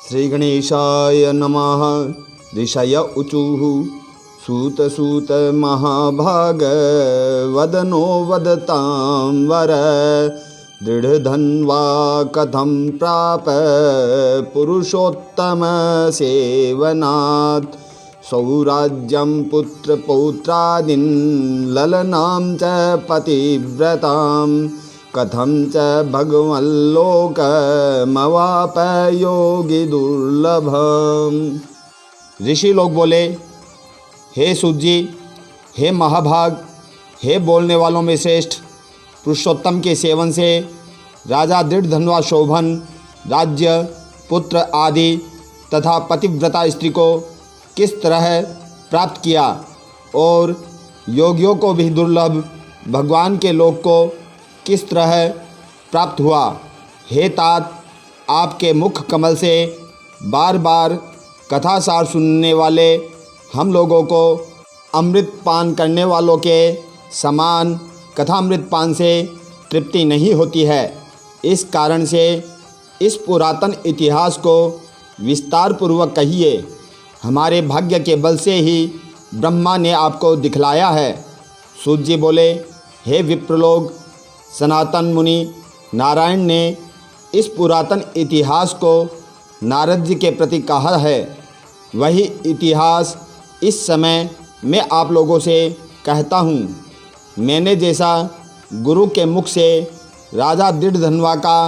श्रीगणेशाय नमः। ऋषय ऊचुः सूत सूत महाभाग वदनो वदतां वर। दृढ़धन्वा कथं प्राप पुरुषोत्तम सेवनात्। सौराज्यं पुत्रपौत्रादीन् ललनां च पतिव्रतां। कथं च भगवल्लोकमवाप योगी दुर्लभम्। ऋषि लोग बोले, हे सूत जी, हे महाभाग, हे बोलने वालों में श्रेष्ठ, पुरुषोत्तम के सेवन से राजा दृढ़धन्वा शोभन, राज्य, पुत्र आदि तथा पतिव्रता स्त्री को किस तरह प्राप्त किया और योगियों को भी दुर्लभ भगवान के लोक को किस तरह प्राप्त हुआ। हे तात, आपके मुख कमल से बार बार कथासार सुनने वाले हम लोगों को अमृत पान करने वालों के समान कथामृत पान से तृप्ति नहीं होती है। इस कारण से इस पुरातन इतिहास को विस्तार पूर्वक कहिए। हमारे भाग्य के बल से ही ब्रह्मा ने आपको दिखलाया है। सूत जी बोले, हे विप्रलोग, सनातन मुनि नारायण ने इस पुरातन इतिहास को नारद जी के प्रति कहा है। वही इतिहास इस समय मैं आप लोगों से कहता हूँ। मैंने जैसा गुरु के मुख से राजा दृढ़धन्वा का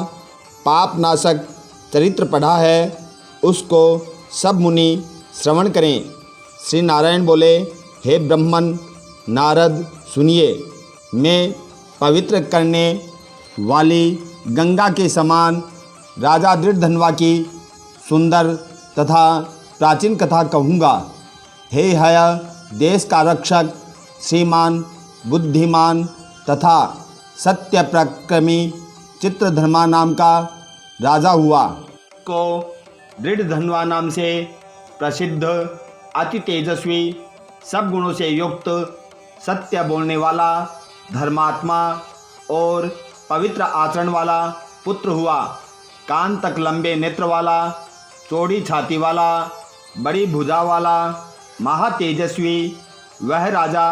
पापनाशक चरित्र पढ़ा है, उसको सब मुनि श्रवण करें। श्री नारायण बोले, हे ब्रह्मन नारद, सुनिए। मैं पवित्र करने वाली गंगा के समान राजा दृढ़धन्वा की सुंदर तथा प्राचीन कथा कहूँगा। हे हय देश का रक्षक, श्रीमान, बुद्धिमान तथा सत्य प्रक्रमी चित्रधर्मा नाम का राजा हुआ, को दृढ़धन्वा नाम से प्रसिद्ध, अति तेजस्वी, सब गुणों से युक्त, सत्य बोलने वाला, धर्मात्मा और पवित्र आचरण वाला पुत्र हुआ। कान तक लंबे नेत्र वाला, चौड़ी छाती वाला, बड़ी भुजा वाला, महातेजस्वी वह राजा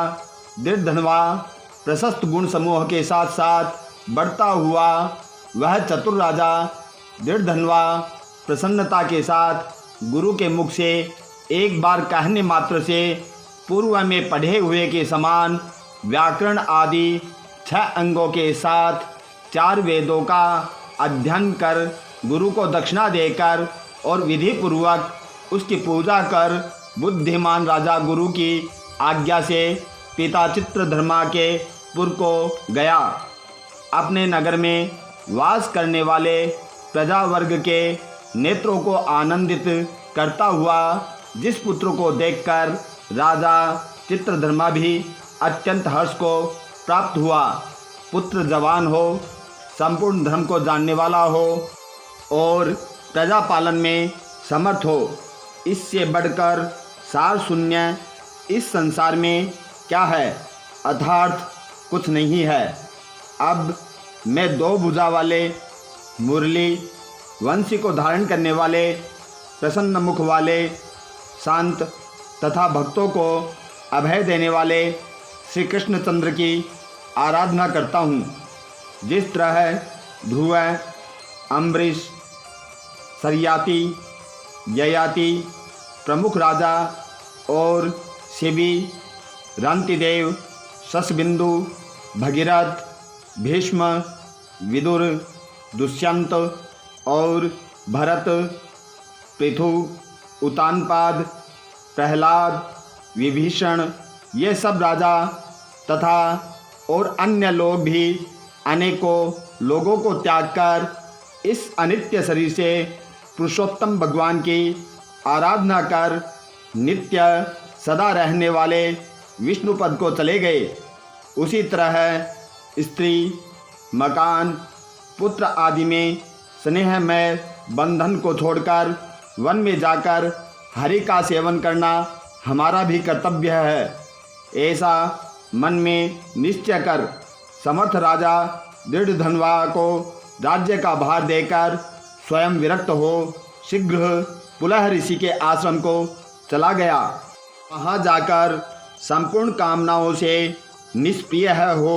दृढ़धन्वा प्रशस्त गुण समूह के साथ साथ बढ़ता हुआ वह चतुर राजा दृढ़धन्वा प्रसन्नता के साथ गुरु के मुख से एक बार कहने मात्र से पूर्व में पढ़े हुए के समान व्याकरण आदि 6 अंगों के साथ 4 वेदों का अध्ययन कर गुरु को दक्षिणा देकर और विधि पूर्वक उसकी पूजा कर बुद्धिमान राजा गुरु की आज्ञा से पिता चित्रधर्मा के पुर को गया। अपने नगर में वास करने वाले प्रजा वर्ग के नेत्रों को आनंदित करता हुआ जिस पुत्र को देखकर राजा चित्रधर्मा भी अत्यंत हर्ष को प्राप्त हुआ। पुत्र जवान हो, संपूर्ण धर्म को जानने वाला हो और प्रजा पालन में समर्थ हो, इससे बढ़कर सार शून्य इस संसार में क्या है, अर्थात कुछ नहीं है। अब मैं 2 भुजा वाले मुरली वंशी को धारण करने वाले, प्रसन्न मुख वाले, शांत तथा भक्तों को अभय देने वाले श्री कृष्णचंद्र की आराधना करता हूँ। जिस तरह ध्रुव, अम्बरीश, सरयाति, ययाति प्रमुख राजा और शिबी, रंतिदेव, शशबिंदु, भगीरथ, भीष्म, विदुर, दुष्यंत और भरत, पृथु, उत्तानपाद, प्रहलाद, विभीषण, ये सब राजा तथा और अन्य लोग भी अनेकों लोगों को त्याग कर इस अनित्य शरीर से पुरुषोत्तम भगवान की आराधना कर नित्य सदा रहने वाले विष्णु पद को चले गए। उसी तरह स्त्री, मकान, पुत्र आदि में स्नेहमय बंधन को छोड़कर वन में जाकर हरि का सेवन करना हमारा भी कर्तव्य है। ऐसा मन में निश्चय कर समर्थ राजा दृढ़धन्वा को राज्य का भार देकर स्वयं विरक्त हो शीघ्र पुलह ऋषि के आश्रम को चला गया। वहाँ जाकर संपूर्ण कामनाओं से निष्प्रिय हो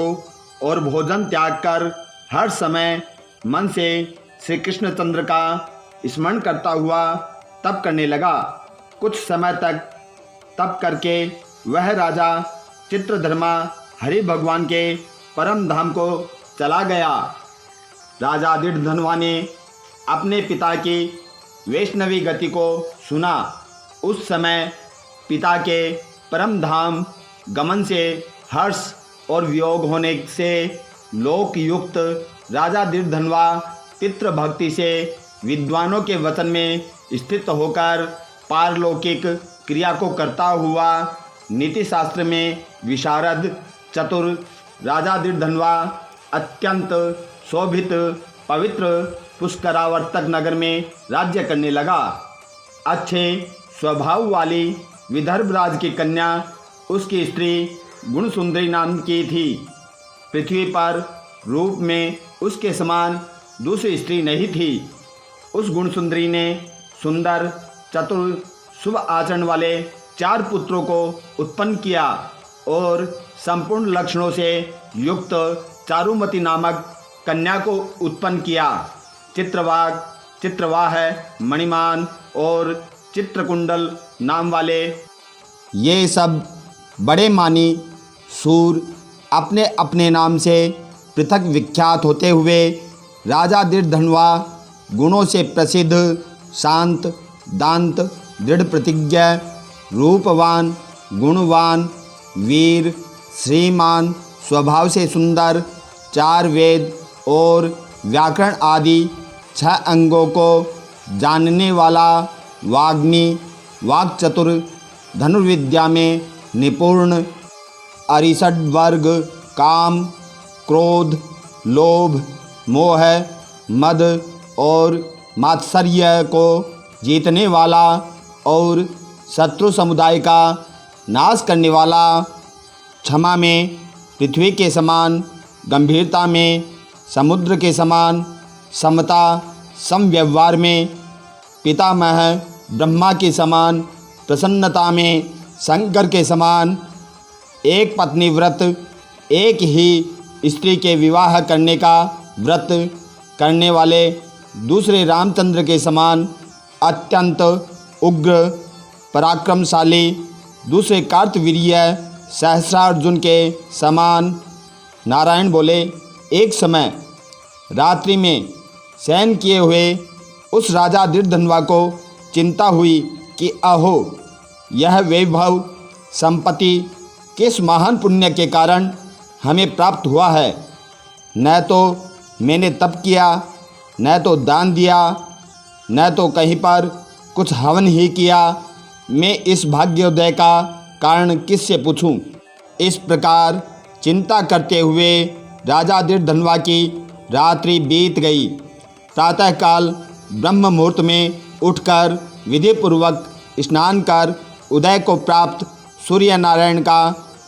और भोजन त्याग कर हर समय मन से श्री कृष्णचंद्र का स्मरण करता हुआ तप करने लगा। कुछ समय तक तप करके वह राजा चित्रधर्मा हरि भगवान के परम धाम को चला गया। राजा दृढ़धनवा ने अपने पिता की वैष्णवी गति को सुना। उस समय पिता के परम धाम गमन से हर्ष और वियोग होने से लोकयुक्त राजा दृढ़धनवा पितृभक्ति से विद्वानों के वचन में स्थित होकर पारलौकिक क्रिया को करता हुआ नीति शास्त्र में विशारद चतुर राजा दृढ़धनवा अत्यंत शोभित पवित्र पुष्करावर्तक नगर में राज्य करने लगा। अच्छे स्वभाव वाली विदर्भ राज की कन्या उसकी स्त्री गुणसुंदरी नाम की थी। पृथ्वी पर रूप में उसके समान दूसरी स्त्री नहीं थी। उस गुणसुंदरी ने सुंदर चतुर शुभ आचरण वाले 4 पुत्रों को उत्पन्न किया और संपूर्ण लक्षणों से युक्त चारुमती नामक कन्या को उत्पन्न किया। चित्रवाग, चित्रवाह, मणिमान और चित्रकुंडल नाम वाले ये सब बड़े मानी सूर अपने अपने नाम से पृथक विख्यात होते हुए राजा दृढ़धनवा गुणों से प्रसिद्ध, शांत, दांत, दृढ़ प्रतिज्ञ, रूपवान, गुणवान, वीर, श्रीमान, स्वभाव से सुंदर, 4 वेद और व्याकरण आदि 6 अंगों को जानने वाला, वाग्मी, वाक्चतुर, धनुर्विद्या में निपुण, अरिषड वर्ग, काम, क्रोध, लोभ, मोह, मद और मात्सर्य को जीतने वाला और शत्रु समुदाय का नाश करने वाला, क्षमा में पृथ्वी के समान, गंभीरता में समुद्र के समान, समता समव्यवहार में पितामह ब्रह्मा के समान, प्रसन्नता में शंकर के समान, एक पत्नी व्रत, एक ही स्त्री के विवाह करने का व्रत करने वाले दूसरे रामचंद्र के समान, अत्यंत उग्र पराक्रमशाली दूसरे कार्तवीर्य सहस्रार्जुन के समान। नारायण बोले, एक समय रात्रि में शयन किए हुए उस राजा दृढ़धनवा को चिंता हुई कि अहो, यह वैभव संपत्ति किस महान पुण्य के कारण हमें प्राप्त हुआ है। न तो मैंने तप किया, न तो दान दिया, न तो कहीं पर कुछ हवन ही किया। मैं इस भाग्योदय का कारण किससे पूछूं? इस प्रकार चिंता करते हुए राजा दृढ़धनवा की रात्रि बीत गई। प्रातःकाल ब्रह्म मुहूर्त में उठकर विधिपूर्वक स्नान कर उदय को प्राप्त सूर्य नारायण का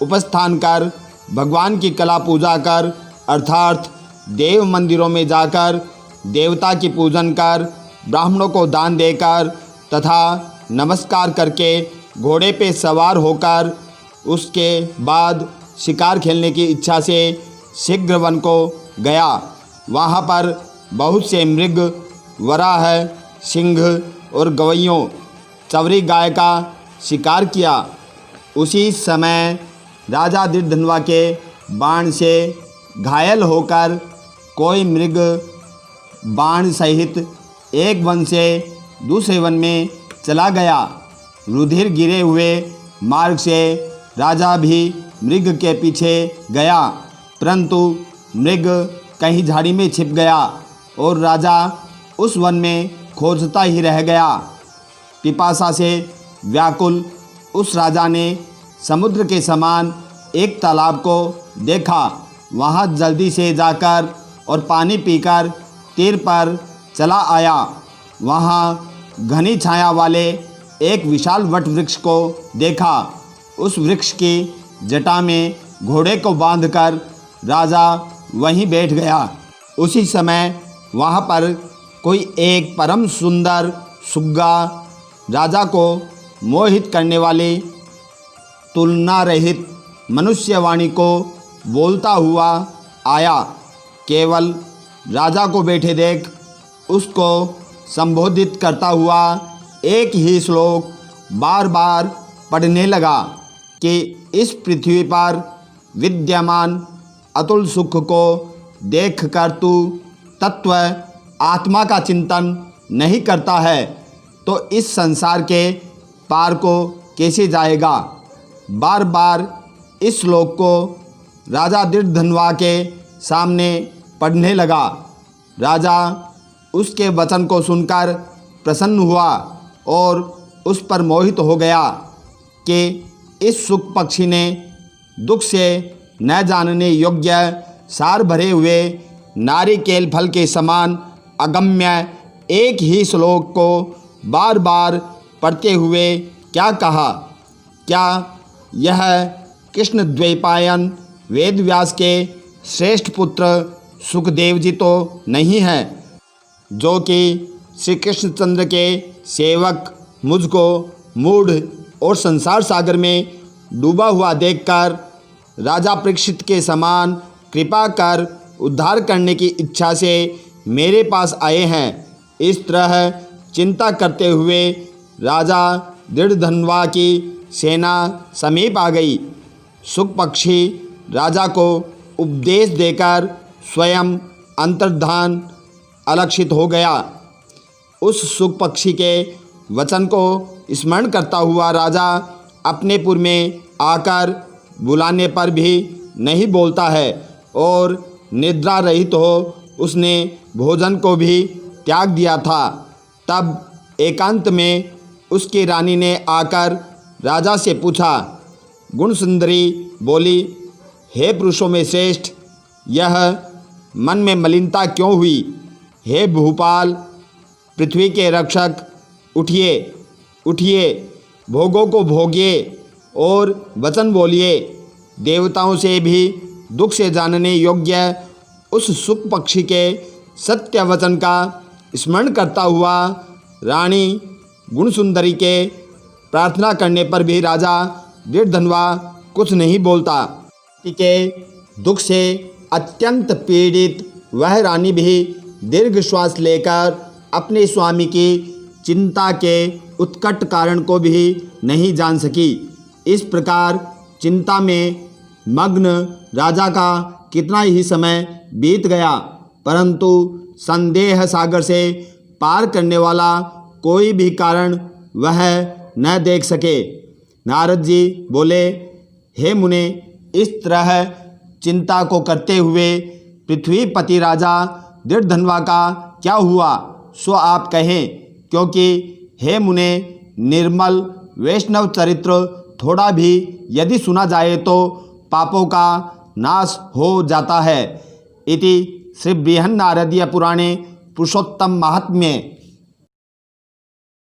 उपस्थान कर भगवान की कला पूजा कर अर्थात देव मंदिरों में जाकर देवता की पूजन कर ब्राह्मणों को दान देकर तथा नमस्कार करके घोड़े पे सवार होकर उसके बाद शिकार खेलने की इच्छा से शीघ्र वन को गया। वहाँ पर बहुत से मृग, वराह, सिंह और गवैयों, चवरी गाय का शिकार किया। उसी समय राजा दृढ़धनवा के बाण से घायल होकर कोई मृग बाण सहित एक वन से दूसरे वन में चला गया। रुधिर गिरे हुए मार्ग से राजा भी मृग के पीछे गया, परंतु मृग कहीं झाड़ी में छिप गया और राजा उस वन में खोजता ही रह गया। पिपासा से व्याकुल उस राजा ने समुद्र के समान एक तालाब को देखा। वहाँ जल्दी से जाकर और पानी पीकर तीर पर चला आया। वहाँ घनी छाया वाले एक विशाल वट वृक्ष को देखा। उस वृक्ष की जटा में घोड़े को बांधकर राजा वहीं बैठ गया। उसी समय वहाँ पर कोई एक परम सुंदर सुग्गा राजा को मोहित करने वाली तुलना रहित मनुष्यवाणी को बोलता हुआ आया। केवल राजा को बैठे देख उसको संबोधित करता हुआ एक ही श्लोक बार बार पढ़ने लगा कि इस पृथ्वी पर विद्यमान अतुल सुख को देखकर तू तत्व आत्मा का चिंतन नहीं करता है तो इस संसार के पार को कैसे जाएगा। बार बार इस श्लोक को राजा दृढ़धनवा के सामने पढ़ने लगा। राजा उसके वचन को सुनकर प्रसन्न हुआ और उस पर मोहित हो गया कि इस सुख पक्षी ने दुख से न जानने योग्य सार भरे हुए नारिकेल फल के समान अगम्य एक ही श्लोक को बार बार पढ़ते हुए क्या कहा। क्या यह कृष्ण द्वैपायन वेदव्यास के श्रेष्ठ पुत्र सुखदेव जी तो नहीं है जो कि श्री कृष्णचंद्र के सेवक मुझको मूढ़ और संसार सागर में डूबा हुआ देखकर राजा परीक्षित के समान कृपा कर उद्धार करने की इच्छा से मेरे पास आए हैं। इस तरह चिंता करते हुए राजा दृढ़धनवा की सेना समीप आ गई। सुख पक्षी राजा को उपदेश देकर स्वयं अंतर्धान अलक्षित हो गया। उस सुख पक्षी के वचन को स्मरण करता हुआ राजा अपने पुर में आकर बुलाने पर भी नहीं बोलता है और निद्रा रहित हो उसने भोजन को भी त्याग दिया था। तब एकांत में उसकी रानी ने आकर राजा से पूछा। गुणसुंदरी बोली, हे पुरुषों में श्रेष्ठ, यह मन में मलिनता क्यों हुई। हे भूपाल, पृथ्वी के रक्षक, उठिए उठिए, भोगों को भोगिए और वचन बोलिए। देवताओं से भी दुख से जानने योग्य उस सुख पक्षी के सत्य वचन का स्मरण करता हुआ रानी गुणसुंदरी के प्रार्थना करने पर भी राजा दृढ़धनवा कुछ नहीं बोलता। के दुख से अत्यंत पीड़ित वह रानी भी दीर्घ श्वास लेकर अपने स्वामी की चिंता के उत्कट कारण को भी नहीं जान सकी। इस प्रकार चिंता में मग्न राजा का कितना ही समय बीत गया, परंतु संदेह सागर से पार करने वाला कोई भी कारण वह न देख सके। नारद जी बोले, हे मुने, इस तरह चिंता को करते हुए पृथ्वीपति राजा दृढ़धनवा का क्या हुआ सो आप कहें, क्योंकि हे मुने, निर्मल वैष्णव चरित्र थोड़ा भी यदि सुना जाए तो पापों का नाश हो जाता है। इति श्री बृहन्नारदीय पुराणे पुरुषोत्तम महात्म्ये